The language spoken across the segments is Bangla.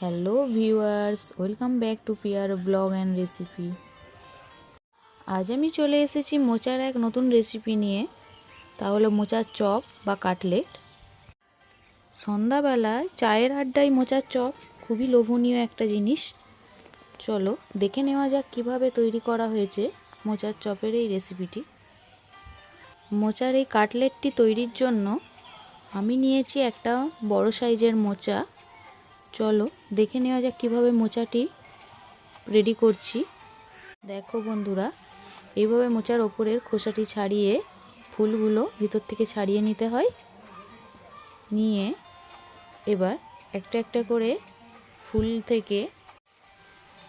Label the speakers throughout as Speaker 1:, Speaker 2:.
Speaker 1: Hello viewers, welcome back to পিয়ার ব্লগ অ্যান্ড রেসিপি। আজ আমি চলে এসেছি মোচার এক নতুন রেসিপি নিয়ে, তা হলো মোচার চপ বা কাটলেট। সন্ধ্যাবেলায় চায়ের আড্ডায় মোচার চপ খুবই লোভনীয় একটা জিনিস। চলো দেখে নেওয়া যাক কিভাবে তৈরি করা হয়েছে মোচার চপের এই রেসিপিটি। মোচার এই কাটলেটটি তৈরির জন্য আমি নিয়েছি একটা বড় সাইজের মোচা। চলো দেখে নেওয়া যাক কীভাবে মোচাটি রেডি করছি। দেখো বন্ধুরা, এইভাবে মোচার ওপরের খোসাটি ছাড়িয়ে ফুলগুলো ভিতর থেকে ছাড়িয়ে নিতে হয়। নিয়ে এবার একটা একটা করে ফুল থেকে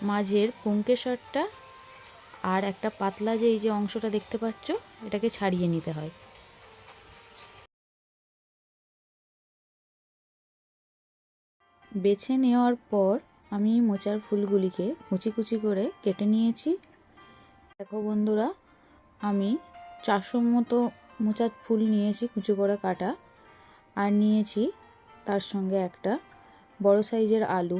Speaker 1: মাঝের পুংকেশরটা আর একটা পাতলা যে এই যে অংশটা দেখতে পাচ্ছ, এটাকে ছাড়িয়ে নিতে হয়। বেছে নেওয়ার পর আমি মোচার ফুলগুলিকে কুচি কুচি করে কেটে নিয়েছি। দেখো বন্ধুরা, আমি 400 মতো মোচার ফুল নিয়েছি কুচি করে কাটা, আর নিয়েছি তার সঙ্গে একটা বড় সাইজের আলু,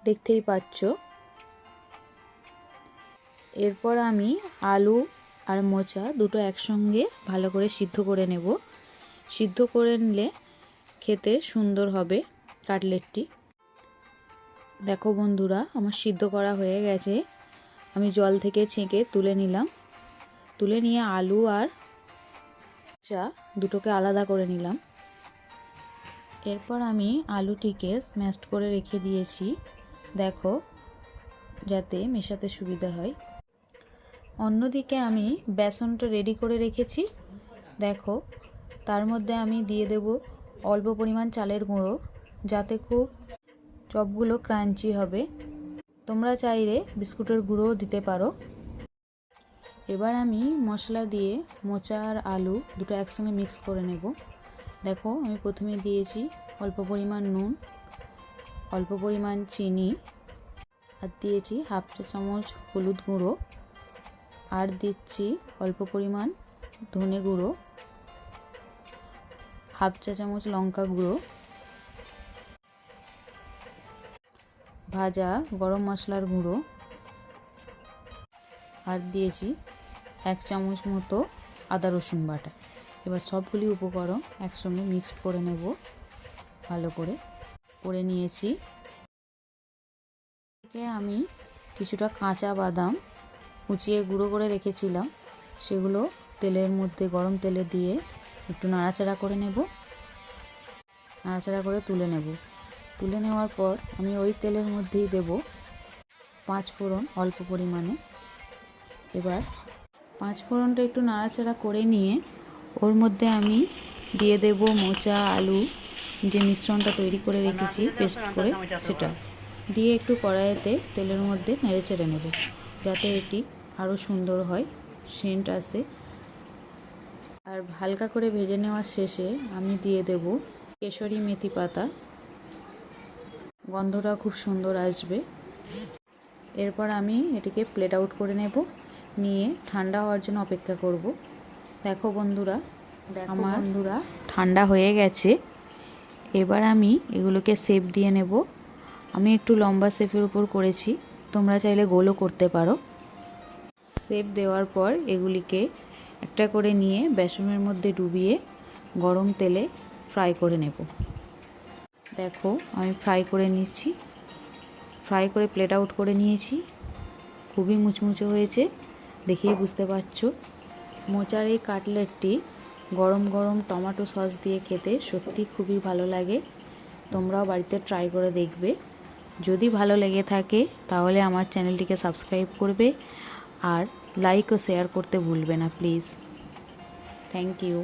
Speaker 1: দেখতেই পাচ্ছ। এরপর আমি আলু আর মোচা দুটো একসঙ্গে ভালো করে সিদ্ধ করে নেব। সিদ্ধ করে নিলে খেতে সুন্দর হবে কাটলেটটি। দেখো বন্ধুরা, আমার সিদ্ধ করা হয়ে গেছে। আমি জল থেকে ছেঁকে তুলে নিলাম। তুলে নিয়ে আলু আর চা দুটোকে আলাদা করে নিলাম। এরপর আমি আলুটিকে স্ম্যাশ করে রেখে দিয়েছি, দেখো, যাতে মেশাতে সুবিধা হয়। অন্যদিকে আমি বেসনটা রেডি করে রেখেছি। দেখো, তার মধ্যে আমি দিয়ে দেব অল্প পরিমাণ চালের গুঁড়ো, যাতে খুব চপগুলো ক্রাঞ্চি হবে। তোমরা চাইলে বিস্কুটের গুঁড়োও দিতে পারো। এবার আমি মশলা দিয়ে মোচা আর আলু দুটো একসঙ্গে মিক্স করে নেব। দেখো, আমি প্রথমে দিয়েছি অল্প পরিমাণ নুন, অল্প পরিমাণ চিনি, আর দিয়েছি হাফ চা চামচ হলুদ গুঁড়ো, আর দিচ্ছি অল্প পরিমাণ ধনে গুঁড়ো, হাফ চা চামচ লঙ্কা গুঁড়ো, ভাজা গরম মশলার গুঁড়ো, আর দিয়েছি 1 চামচ মতো আদা রসুন বাটা। এবার সবগুলি উপকরণ একসঙ্গে মিক্সড করে নেব। ভালো করে নিয়েছি। আমি কিছুটা কাঁচা বাদাম কুচিয়ে গুঁড়ো করে রেখেছিলাম, সেগুলো তেলের মধ্যে গরম তেলে দিয়ে একটু নাড়াচাড়া করে নেব। নাড়াচাড়া করে তুলে নেব। তুলে নেওয়ার পর আমি ওই তেলের মধ্যেই দেব 5 ফোড়ন অল্প পরিমাণে। এবার 5 ফোড়নটা একটু নাড়াচাড়া করে নিয়ে ওর মধ্যে আমি দিয়ে দেব মোচা আলু যে মিশ্রণটা তৈরি করে রেখেছি পেস্ট করে, সেটা দিয়ে একটু কড়াইতে তেলের মধ্যে নেড়ে চেড়ে নেব, যাতে এটি আরও সুন্দর হয়, সেন্ট আসে। আর হালকা করে ভেজে নেওয়ার শেষে আমি দিয়ে দেব কেশরি মেথি পাতা, গন্ধটা খুব সুন্দর আসবে। এরপর আমি এটিকে প্লেট আউট করে নেব, নিয়ে ঠান্ডা হওয়ার জন্য অপেক্ষা করব। দেখো বন্ধুরা, আমার ঠান্ডা হয়ে গেছে। এবার আমি এগুলোকে শেপ দিয়ে নেব। আমি একটু লম্বা শেপের উপর করেছি, তোমরা চাইলে গোলও করতে পারো। শেপ দেওয়ার পর এগুলিকে একটা করে নিয়ে বেসনের মধ্যে ডুবিয়ে গরম তেলে ফ্রাই করে নেব। দেখো, আমি ফ্রাই করে নিচ্ছি। ফ্রাই করে প্লেট আউট করে নিয়েছি। খুবই মুচমুচে হয়েছে, দেখেই বুঝতে পারছো। মোচার এই কাটলেটটি গরম গরম টমেটো সস দিয়ে খেতে সত্যি খুবই ভালো লাগে। তোমরাও বাড়িতে ট্রাই করে দেখবে। যদি ভালো লেগে থাকে তাহলে আমার চ্যানেলটিকে সাবস্ক্রাইব করবে, আর লাইক ও শেয়ার করতে ভুলবে না প্লিজ। Thank you.